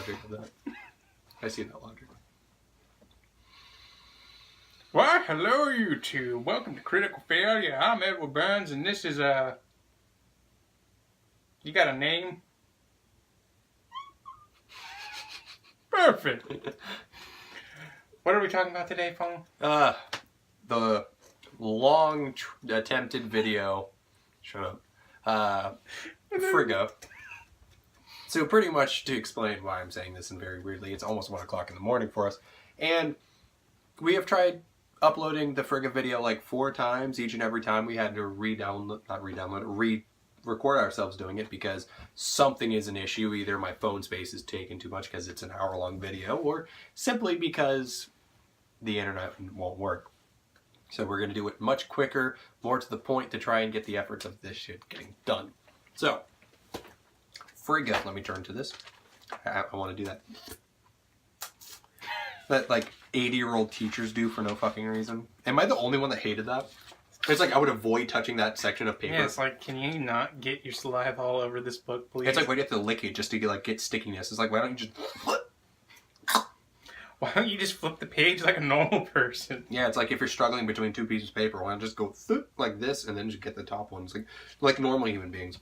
logic of that. I see that logic. Why, hello you two. Welcome to Critical Failure. I'm Edward Burns, and this is You got a name? Perfect. What are we talking about today, Phone? The long attempted video. Shut up. Frigga. So pretty much to explain why I'm saying this and very weirdly, it's almost 1 o'clock in the morning for us. And we have tried uploading the Frigga video like 4 times. Each and every time we had to record ourselves doing it because something is an issue. Either my phone space is taking too much because it's an hour-long video, or simply because the internet won't work. So we're going to do it much quicker, more to the point to try and get the efforts of this shit getting done. So, Frigga, let me turn to this. I want to do that. That like 80-year-old teachers do for no fucking reason. Am I the only one that hated that? It's like I would avoid touching that section of paper. Yeah, it's like, can you not get your saliva all over this book, please? It's like, why do you have to lick it just to get stickiness? It's like, why don't you just... Why don't you just flip the page like a normal person? Yeah, it's like if you're struggling between 2 pieces of paper, why don't you just go like this and then just get the top ones? Like normal human beings.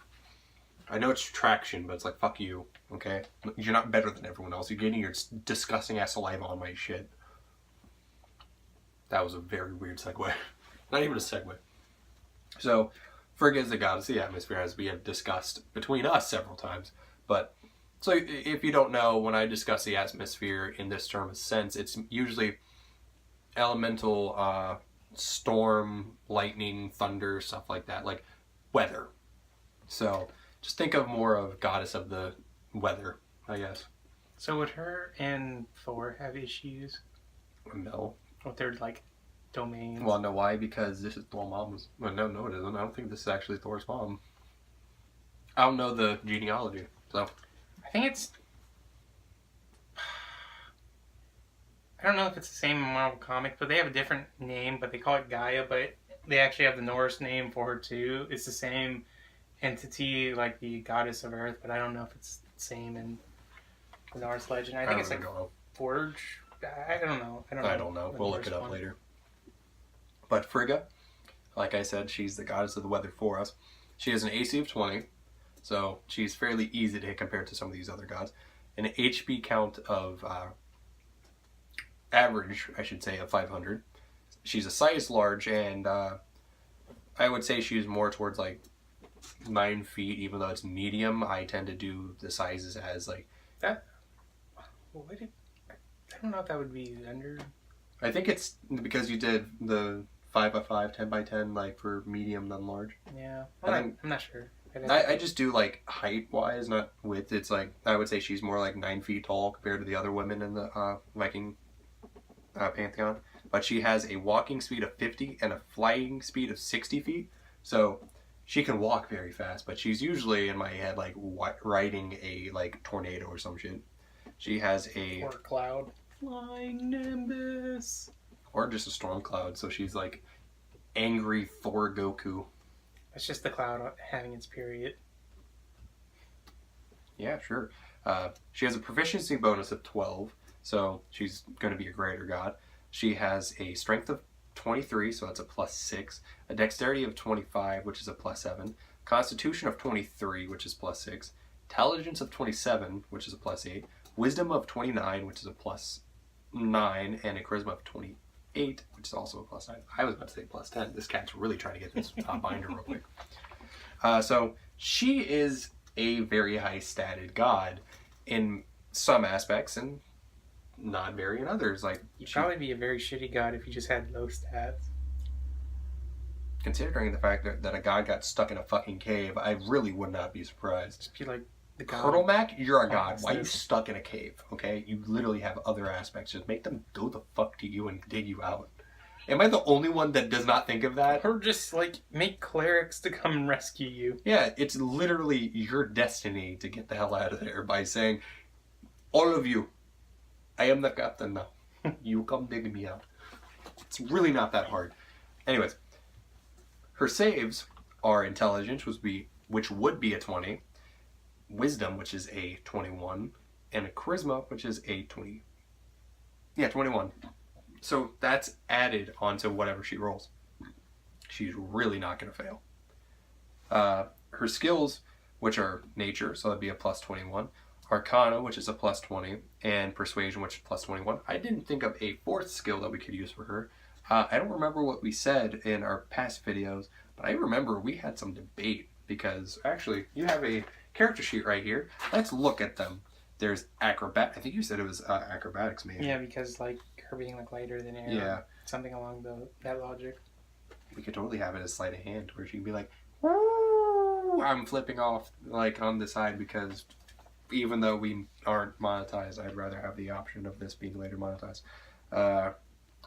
I know it's traction, but it's like, fuck you, okay? You're not better than everyone else. You're getting your disgusting ass saliva on my shit. That was a very weird segue. Not even a segue. So, Frigga is the goddess of the atmosphere, as we have discussed between us several times. But, so if you don't know, when I discuss the atmosphere in this term of sense, it's usually elemental, storm, lightning, thunder, stuff like that, like weather. So, just think of more of goddess of the weather, I guess. So would her and Thor have issues? No. With their, like, domains? Well, no, why? Because this is Thor's mom's... Well, no, it isn't. I don't think this is actually Thor's mom. I don't know the genealogy, so... I think it's... I don't know if it's the same in Marvel Comics, but they have a different name, but they call it Gaia, but they actually have the Norse name for her, too. It's the same entity, like the goddess of Earth, but I don't know if it's the same in the Norse legend. I think it's like Forge. I don't know. I don't know. We'll look it up later. But Frigga, like I said, she's the goddess of the weather for us. She has an AC of 20, so she's fairly easy to hit compared to some of these other gods. An HP count of average, I should say, of 500. She's a size large, and I would say she's more towards like 9 feet, even though it's medium. I tend to do the sizes as like that. What did I don't know if that would be under. I think it's because you did the 5x5, 10x10, like for medium than large. Yeah, I'm not sure. I just do like height wise, not width. It's like I would say she's more like 9 feet tall compared to the other women in the Viking pantheon. But she has a walking speed of 50 and a flying speed of 60 feet. So she can walk very fast, but she's usually in my head like riding a like tornado or some shit. She has a... Or a cloud. Flying Nimbus. Or just a storm cloud, so she's like angry Thor Goku. It's just the cloud having its period. Yeah, sure. She has a proficiency bonus of 12, so she's going to be a greater god. She has a strength of 23, so that's a +6. A dexterity of 25, which is a +7. Constitution of 23, which is +6. Intelligence of 27, which is a +8. Wisdom of 29, which is a +9. And a charisma of 28, which is also a +9. I was about to say +10. This cat's really trying to get this binder real quick. So she is a very high statted god in some aspects and not very in others. Like you'd probably be a very shitty god if you just had low stats. Considering the fact that a god got stuck in a fucking cave, I really would not be surprised. Just be like the god. Turtle Mac, you're a god. Why are you stuck in a cave? Okay, you literally have other aspects. Just make them go the fuck to you and dig you out. Am I the only one that does not think of that? Or just like make clerics to come and rescue you. Yeah, it's literally your destiny to get the hell out of there by saying, all of you, I am the captain now. You come dig me out. It's really not that hard. Anyways, her saves are intelligence, which would be a 20, wisdom, which is a 21, and a charisma, which is a 20. Yeah, 21. So that's added onto whatever she rolls. She's really not going to fail. Her skills, which are nature, so that'd be a plus 21. Arcana, which is a plus 20. And persuasion, which is plus 21. I didn't think of a fourth skill that we could use for her. I don't remember what we said in our past videos, but I remember we had some debate because actually you have a character sheet right here. Let's look at them. There's acrobat. I think you said it was acrobatics, maybe. Yeah, because like her being like lighter than air. Yeah. Something along that logic. We could totally have it as sleight of hand, where she can be like, "Woo!" I'm flipping off like on the side because even though we aren't monetized, I'd rather have the option of this being later monetized.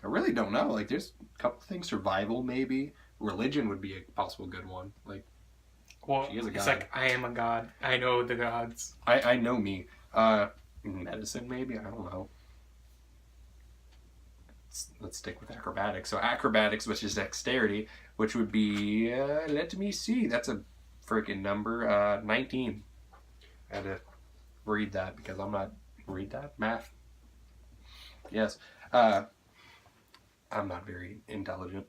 I really don't know. Like, there's a couple things. Survival, maybe. Religion would be a possible good one. Like, well, she is a god. It's like, I am a god. I know the gods. I know me. Medicine, maybe? I don't know. Let's stick with acrobatics. So acrobatics, which is dexterity, which would be, let me see. That's a freaking number. 19. I had to read that because I'm not... Read that? Math? Yes. I'm not very intelligent.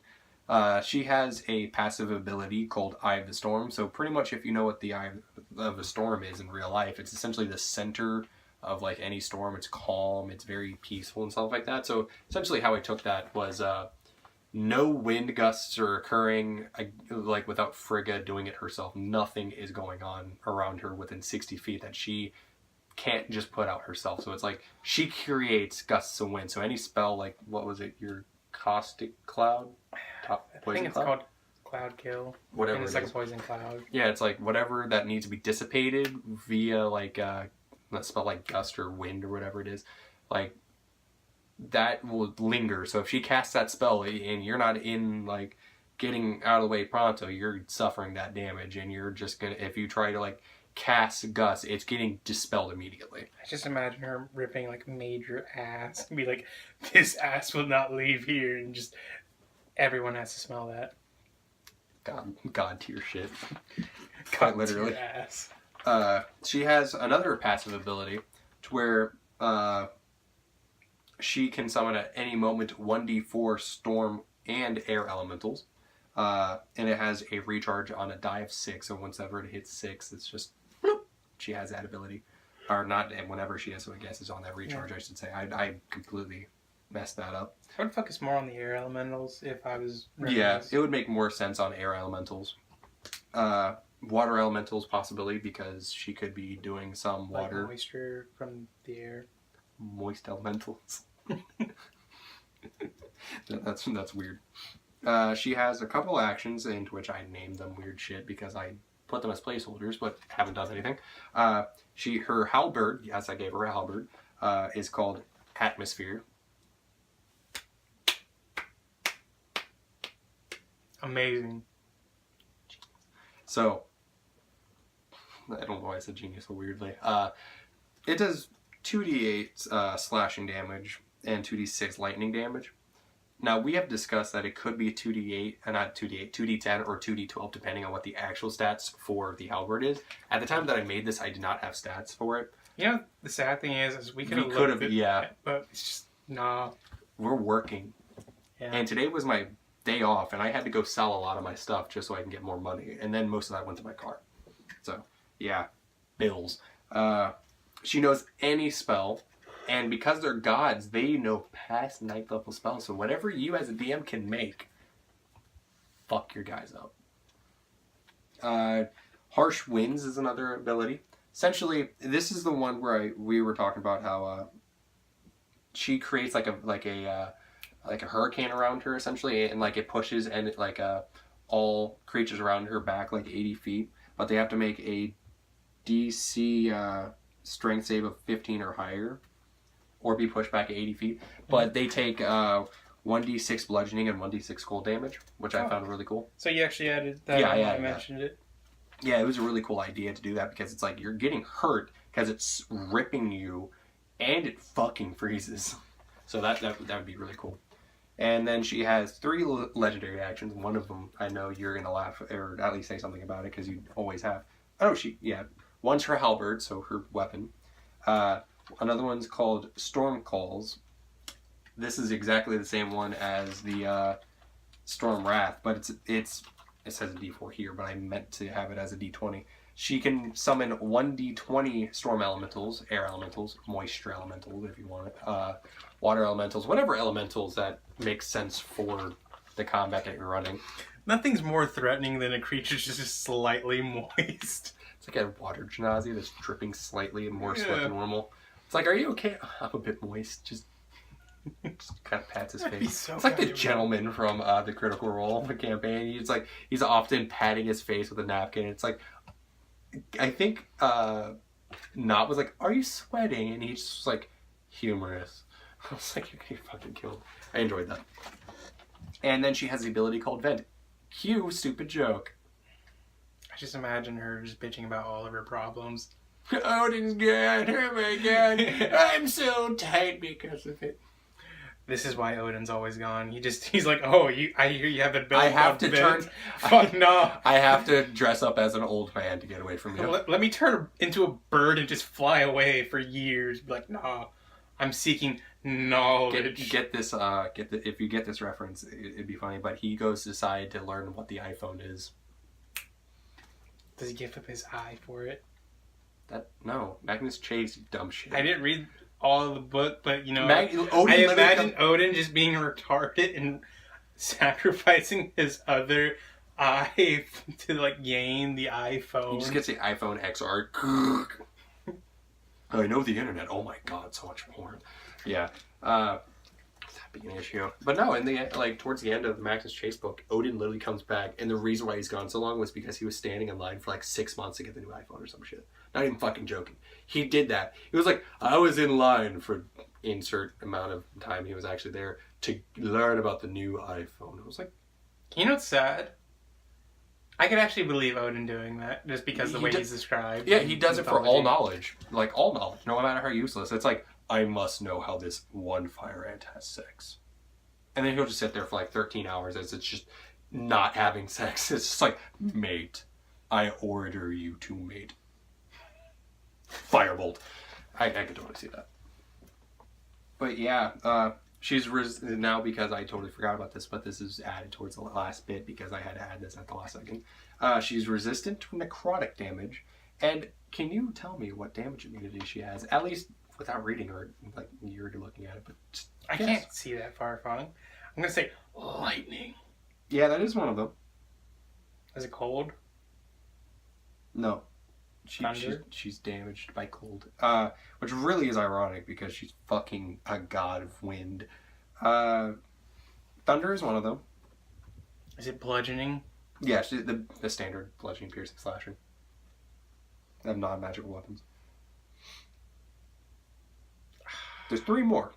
She has a passive ability called Eye of the Storm. So pretty much if you know what the Eye of the Storm is in real life, it's essentially the center of like any storm. It's calm, it's very peaceful and stuff like that. So essentially how I took that was no wind gusts are occurring like without Frigga doing it herself. Nothing is going on around her within 60 feet that she can't just put out herself. So it's like she creates gusts of wind. So any spell, like what was it, your caustic cloud? I think it's called Cloud Kill. Whatever. And it's like a poison cloud. Yeah, it's like whatever that needs to be dissipated via like let's spell like gust or wind or whatever it is. Like that will linger. So if she casts that spell and you're not in like getting out of the way pronto, you're suffering that damage and you're just gonna, if you try to like cast gust, it's getting dispelled immediately. I just imagine her ripping like major ass and be like, this ass will not leave here, and just everyone has to smell that. God tier shit. God literally. tier ass. She has another passive ability to where she can summon at any moment 1d4 storm and air elementals. And it has a recharge on a die of 6. So once ever it hits 6, it's just bloop, she has that ability. Or not whenever she has, so I guess it's on that recharge, yeah. I should say. I completely messed that up. I would focus more on the air elementals if I was... Yeah, it would make more sense on air elementals. Water elementals possibly, because she could be doing some water. Like moisture from the air. Moist elementals. That's weird. She has a couple actions into which I named them weird shit because I put them as placeholders, but haven't done anything. Her halberd, yes, I gave her a halberd, is called Atmosphere. Amazing. So, I don't know why I said genius so weirdly. It does 2d8 slashing damage and 2d6 lightning damage. Now, we have discussed that it could be 2d8, not 2d8, 2d10 or 2d12, depending on what the actual stats for the halberd is. At the time that I made this, I did not have stats for it. You know, the sad thing is we could have yeah. But it's just, nah. We're working. Yeah. And today was my day off, and I had to go sell a lot of my stuff just so I can get more money. And then most of that went to my car. So, yeah, bills. She knows any spell. And because they're gods, they know past 9th level spells. So whatever you as a DM can make, fuck your guys up. Harsh Winds is another ability. Essentially, this is the one where we were talking about how she creates like a hurricane around her, essentially, and like it pushes and it, like all creatures around her back like 80 feet. But they have to make a DC strength save of 15 or higher, or be pushed back 80 feet. But they take 1d6 bludgeoning and 1d6 cold damage, which I found really cool. So you actually added that? Yeah, I mentioned it. Yeah, it was a really cool idea to do that because it's like you're getting hurt because it's ripping you, and it fucking freezes. So that would be really cool. And then she has 3 legendary actions. One of them, I know you're gonna laugh or at least say something about it because you always have. Oh, one's her halberd, so her weapon. Another one's called Storm Calls. This is exactly the same one as the Storm Wrath, but it says a D4 here, but I meant to have it as a D20. She can summon 1d20 storm elementals, air elementals, moisture elementals if you want it, water elementals, whatever elementals that make sense for the combat that you're running. Nothing's more threatening than a creature just slightly moist. It's like a water genasi that's dripping slightly more sweat than normal. It's like, are you okay? I'm a bit moist. Just kind of pats his face. So it's like the gentleman from the Critical Role campaign. He's often patting his face with a napkin. It's like, I think Knot was like, "Are you sweating?" And he's just like, humorous. I was like, "You're getting fucking killed." I enjoyed that. And then she has the ability called Vent. Cue stupid joke. I just imagine her just bitching about all of her problems. Odin's gone. Oh my god. I'm so tight because of it. This is why Odin's always gone. He's like, oh, I hear you have a belt. I have to turn. Fuck no. I have to dress up as an old man to get away from you. Let me turn into a bird and just fly away for years. Be like, no, I'm seeking knowledge. Get this. If you get this reference, it'd be funny. But he goes to decide to learn what the iPhone is. Does he give up his eye for it? No, Magnus Chase, you dumb shit. I didn't read all of the book, but you know, Odin I imagine Odin just being retarded and sacrificing his other eye to like gain the iPhone. He just gets the iPhone XR. I know the internet. Oh my god, so much porn. Yeah. That being an issue. But no, in the towards the end of the Magnus Chase book, Odin literally comes back, and the reason why he's gone so long was because he was standing in line for like 6 months to get the new iPhone or some shit. Not even fucking joking. He did that. He was like, I was in line for insert amount of time he was actually there to learn about the new iPhone. I was like, you know what's sad? I could actually believe Odin doing that just because the way he's described. Yeah, he does it for all knowledge. Like, all knowledge. No matter how useless. It's like, I must know how this one fire ant has sex. And then he'll just sit there for like 13 hours as it's just not having sex. It's just like, mate, I order you to mate. Firebolt. I could totally see that. But yeah, she's now, because I totally forgot about this, but this is added towards the last bit because I had to add this at the last second. She's resistant to necrotic damage. And can you tell me what damage immunity she has? At least without reading her, like you're looking at it, but I can't see that far, Fong. I'm gonna say lightning. Yeah, that is one of them. Is it cold? No. She's damaged by cold. Which really is ironic because she's fucking a god of wind. Thunder is one of them. Is it bludgeoning? Yeah, the standard bludgeoning, piercing, slashing. They have non-magical weapons. There's three more.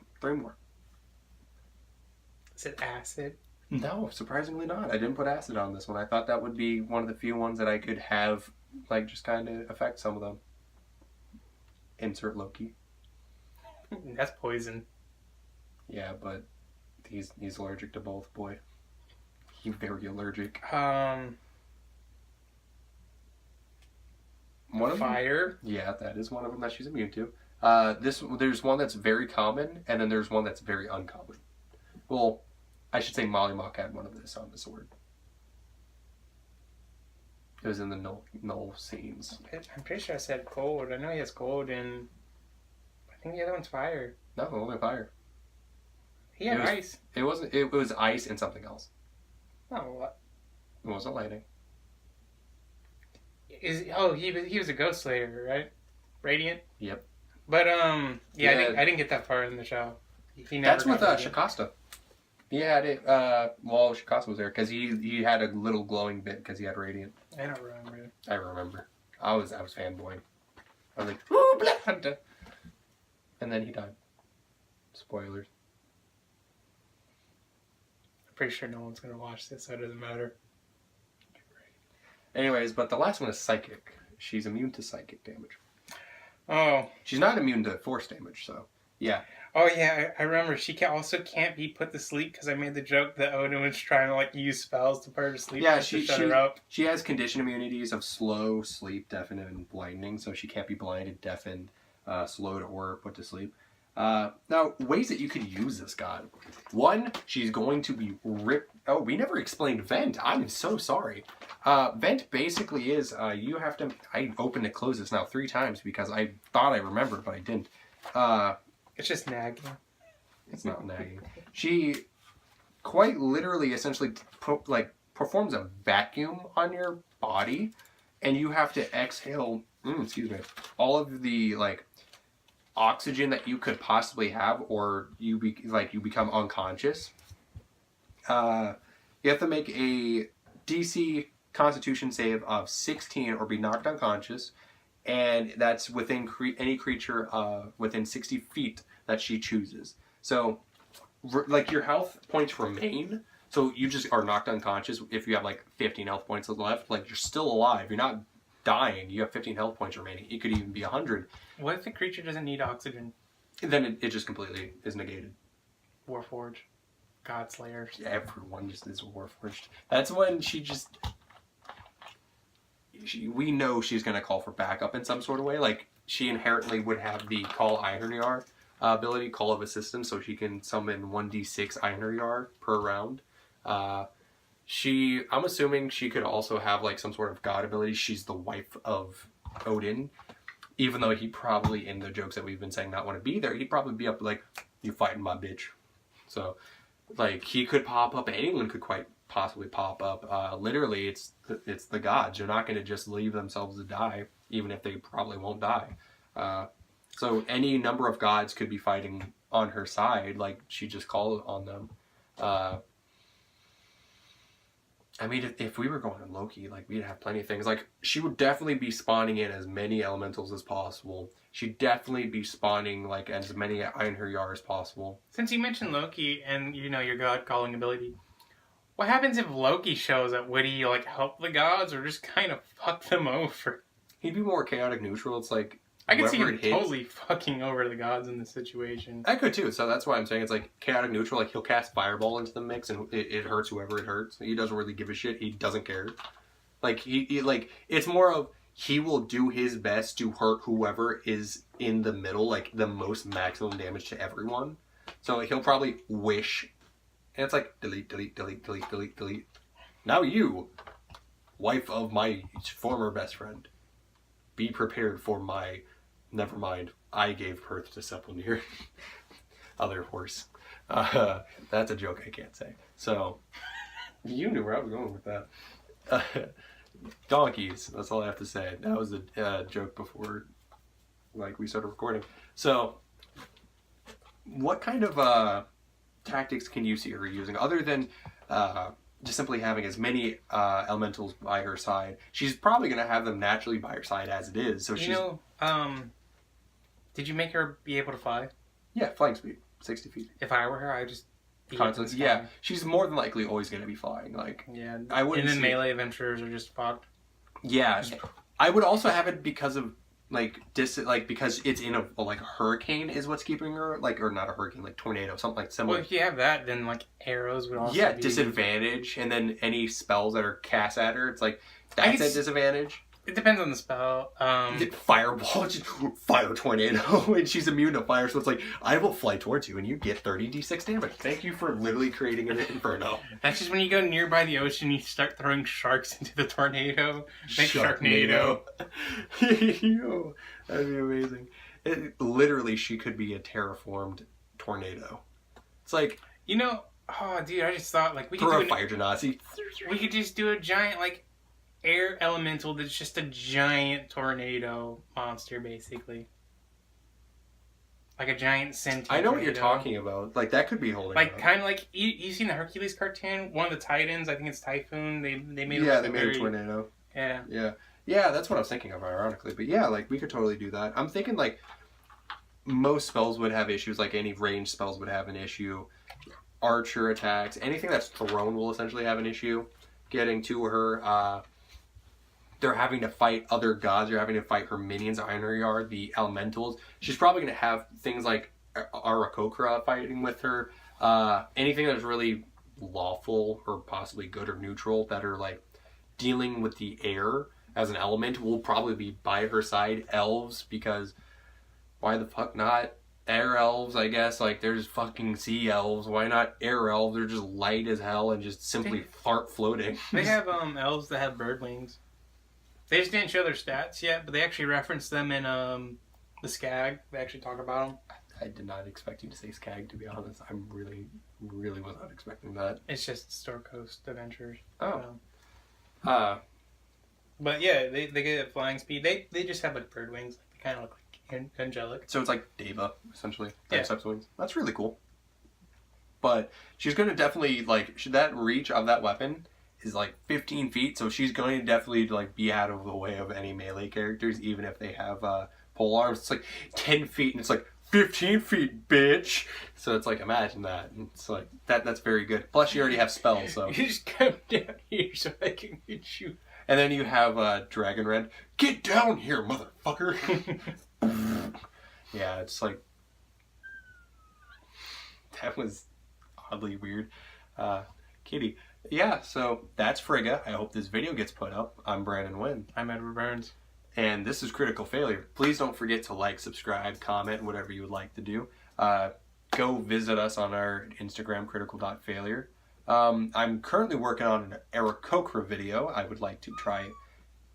Is it acid? No, surprisingly not. I didn't put acid on this one. I thought that would be one of the few ones that I could have, like, just kind of affect some of them. Insert Loki. That's poison. Yeah, but he's allergic to both, boy. He's very allergic. One of fire? Them, yeah, that is one of them that she's immune to. There's one that's very common, and then there's one that's very uncommon. Well, I should say Molly Mock had one of this on the sword. It was in the null scenes. I'm pretty sure I said cold. I know he has cold, and I think the other one's fire. No, only fire. He had ice. It wasn't. It was ice and something else. Oh, what? It wasn't lightning. He was a ghost slayer, right? Radiant. Yep. But I didn't get that far in the show. That's with Shikasta. He had it while Shikasta was there because he had a little glowing bit because he had radiant. I don't remember. I remember. I was fanboying. I was like, "Ooh, Black Hunter," and then he died. Spoilers. I'm pretty sure no one's gonna watch this, so it doesn't matter. Anyways, but the last one is psychic. She's immune to psychic damage. Oh. She's not immune to force damage, so yeah. Oh yeah, I remember. She can't be put to sleep because I made the joke that Odin was trying to like use spells to put her to sleep. Yeah, to shut her up. She has condition immunities of slow, sleep, deafen, and blinding, so she can't be blinded, deafened, slowed or put to sleep. Now, ways that you could use this god. One, she's going to be ripped. Oh, we never explained Vent. I'm so sorry. Vent basically is, you have to, I opened and closed this now 3 times because I thought I remembered, but I didn't. It's just nagging. It's not nagging. She quite literally essentially performs a vacuum on your body, and you have to exhale, excuse me, all of the oxygen that you could possibly have, or you become unconscious. You have to make a DC Constitution save of 16 or be knocked unconscious, and that's within any creature within 60 feet that she chooses. So, your health points remain. So you just are knocked unconscious if you have 15 health points left. You're still alive. You're not dying. You have 15 health points remaining. It could even be 100. What if the creature doesn't need oxygen? Then it just completely is negated. Warforged. Godslayers. Yeah, everyone just is Warforged. That's when we know she's going to call for backup in some sort of way. She inherently would have the Call Einherjar ability, Call of Assistance, so she can summon 1d6 Einherjar per round. I'm assuming she could also have some sort of god ability. She's the wife of Odin. Even though he probably, in the jokes that we've been saying, not want to be there, he'd probably be up you fighting my bitch. So, he could pop up. Anyone could quite possibly pop up. Literally, it's the gods. They're not going to just leave themselves to die, even if they probably won't die. So any number of gods could be fighting on her side. She just called on them. I mean, if we were going to Loki, we'd have plenty of things. She would definitely be spawning in as many elementals as possible. She'd definitely be spawning, as many Einherjar as possible. Since you mentioned Loki and, your god-calling ability, what happens if Loki shows up? Would he, help the gods or just kind of fuck them over? He'd be more chaotic neutral. It's I could see him totally fucking over the gods in this situation. I could too, so that's why I'm saying it's chaotic neutral. He'll cast Fireball into the mix, and it hurts whoever it hurts. He doesn't really give a shit. He doesn't care. It's more of he will do his best to hurt whoever is in the middle, the most maximum damage to everyone. So he'll probably wish, and it's delete, delete, delete, delete, delete, delete. Now you, wife of my former best friend, be prepared for my... Never mind. I gave birth to Sepulnir. Other horse. That's a joke I can't say. So, you knew where I was going with that. Donkeys. That's all I have to say. That was a joke before, we started recording. So, what kind of tactics can you see her using other than just simply having as many elementals by her side? She's probably going to have them naturally by her side as it is. So did you make her be able to fly? Yeah, flying speed, 60 feet. If I were her, I would just... Constantly, yeah. She's more than likely always going to be flying. Yeah. I wouldn't. And then melee adventurers are just fucked. Yeah. I would also have it because of, because it's in a hurricane is what's keeping her, or not a hurricane, tornado, something similar. Well, if you have that, then, arrows would also be... disadvantage, and then any spells that are cast at her, it's that's a disadvantage. It depends on the spell. Fireball, just fire tornado, and she's immune to fire, so it's I will fly towards you, and you get 30d6 damage. Thank you for literally creating an inferno. That's just when you go nearby the ocean, you start throwing sharks into the tornado. Sharknado. Yo, that'd be amazing. Literally, she could be a terraformed tornado. It's oh, dude, I just thought, we could throw do a fire genasi. We could just do a giant, air elemental that's just a giant tornado monster, basically. A giant sentient I know tornado. what you're talking about. That could be holding kind of you seen the Hercules cartoon? One of the Titans, I think it's Typhoon. They made they made a tornado. Yeah. Yeah, that's what I was thinking of, ironically. But yeah, we could totally do that. I'm thinking most spells would have issues. Any ranged spells would have an issue. Archer attacks, anything that's thrown will essentially have an issue getting to her. They're having to fight other gods. They're having to fight her minions, Einherjar, the elementals. She's probably going to have things like Aarakocra fighting with her. Anything that's really lawful or possibly good or neutral that are dealing with the air as an element will probably be by her side. Elves, because why the fuck not air elves, I guess? Like, there's fucking sea elves. Why not air elves? They're just light as hell and just simply fart floating. They have elves that have bird wings. They just didn't show their stats yet, but they actually reference them in the Skag. They actually talk about them. I did not expect you to say Skag, to be honest. I'm really, really was not expecting that. It's just Store Coast Adventures. Oh. But yeah, they get flying speed. They just have like bird wings. Like, they kind of look like angelic. So it's like Deva, essentially. Yeah. Types wings. That's really cool. But she's going to definitely, like, that reach of that weapon is like 15 feet, so she's going to definitely like be out of the way of any melee characters, even if they have pole arms. It's like 10 feet, and it's like 15 feet, bitch. So it's like, imagine that. And it's like, that's very good. Plus, you already have spells, so. You just come down here so I can hit you. And then you have Dragon Red. Get down here, motherfucker. Yeah, it's like, that was oddly weird. Kitty. Yeah, so that's Frigga. I hope this video gets put up. I'm Brandon Wynn. I'm Edward Burns. And this is Critical Failure. Please don't forget to like, subscribe, comment, whatever you would like to do. Go visit us on our Instagram, critical.failure. I'm currently working on an Aarakocra video. I would like to try...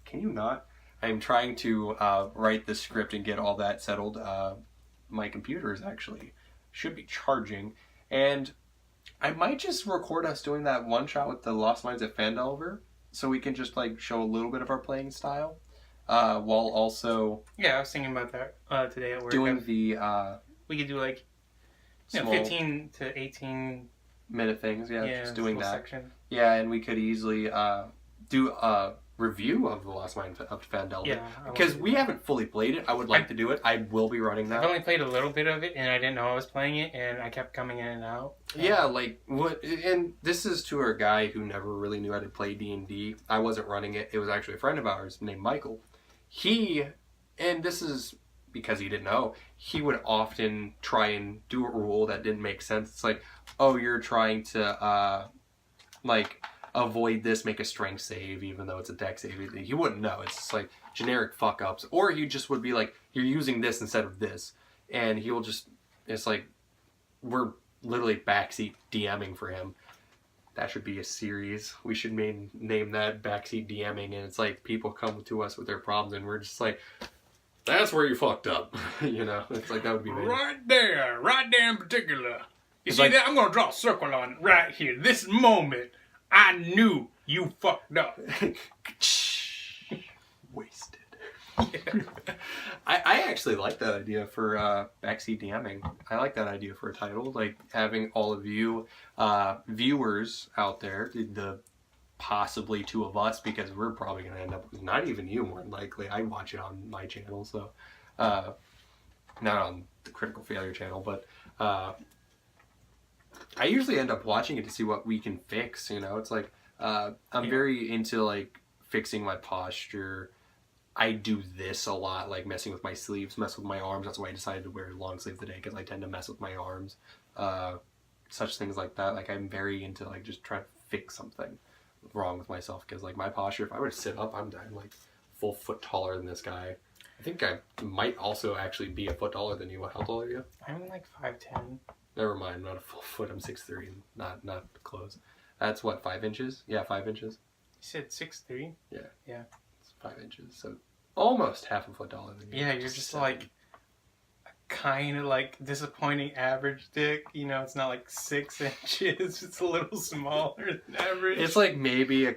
Can you not? I'm trying to write the script and get all that settled. My computer is actually... should be charging. And I might just record us doing that one shot with the Lost Mines at Phandelver, so we can just like show a little bit of our playing style, while also Yeah, I was thinking about that today at work. doing the we could do like small 15 to 18 minute things. Yeah, just doing that. Section. Yeah, and we could easily do a review of the Lost Mines of Phandelver. Yeah, because we haven't fully played it. I would like to do it. I will be running that. I've only played a little bit of it, and I didn't know I was playing it, and I kept coming in and out. Yeah, like what? And this is to a guy who never really knew how to play D&D. I wasn't running it. It was actually a friend of ours named Michael. And this is because he didn't know. He would often try and do a rule that didn't make sense. It's like, oh, you're trying to like avoid this, make a strength save, even though it's a dex save. He wouldn't know. It's just like generic fuck ups. Or he just would be like, you're using this instead of this, and he will just. It's like we're literally backseat DMing for him. That should be a series. We should name that Backseat DMing, and it's like people come to us with their problems, and we're just like, that's where you fucked up. You know, it's like that would be amazing. Right there in particular. You It's see like- that? I'm gonna draw a circle on it right here. This moment, I knew you fucked up. Wasted. Yeah. I actually like that idea for backseat DMing. I like that idea for a title, like having all of you viewers out there, the possibly two of us, because we're probably going to end up with not even you, more than likely. I watch it on my channel, so not on the Critical Failure channel, but I usually end up watching it to see what we can fix. You know, it's like I'm very into like fixing my posture. I do this a lot, like messing with my sleeves, mess with my arms. That's why I decided to wear long sleeve today, because I tend to mess with my arms. Such things like that. Like I'm very into like just trying to fix something wrong with myself, because like my posture, if I were to sit up, I'm like full foot taller than this guy. I think I might also actually be a foot taller than you. How tall are you? I'm like 5'10". Never mind, I'm not a full foot. I'm 6'3", not close. That's what, 5 inches? Yeah, 5 inches. You said 6'3"? Yeah. Yeah. 5 inches, so almost half a foot taller than you. Yeah, you're just like a kind of like disappointing average dick. You know, it's not like 6 inches. It's a little smaller than average. It's like maybe a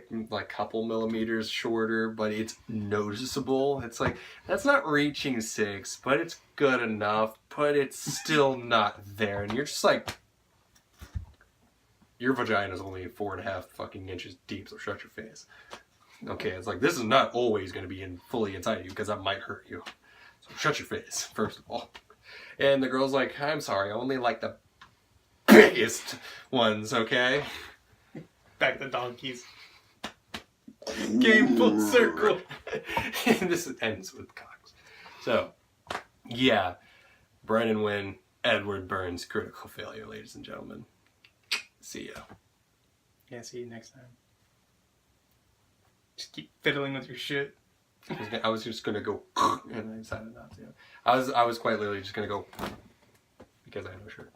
couple millimeters shorter, but it's noticeable. It's like, that's not reaching 6, but it's good enough, but it's still not there. And you're just like, your vagina is only 4.5 fucking inches deep, so shut your face. Okay, it's like, this is not always going to be fully inside you, because that might hurt you. So shut your face, first of all. And the girl's like, I'm sorry, I only like the biggest ones, okay? Back to donkeys. Game full circle. And this ends with cocks. So, yeah. Brandon Wynn, Edward Burns, Critical Failure, ladies and gentlemen. See ya. Yeah, see you next time. Just keep fiddling with your shit. I was just gonna go, and I decided not to. I was quite literally just gonna go because I had no shirt.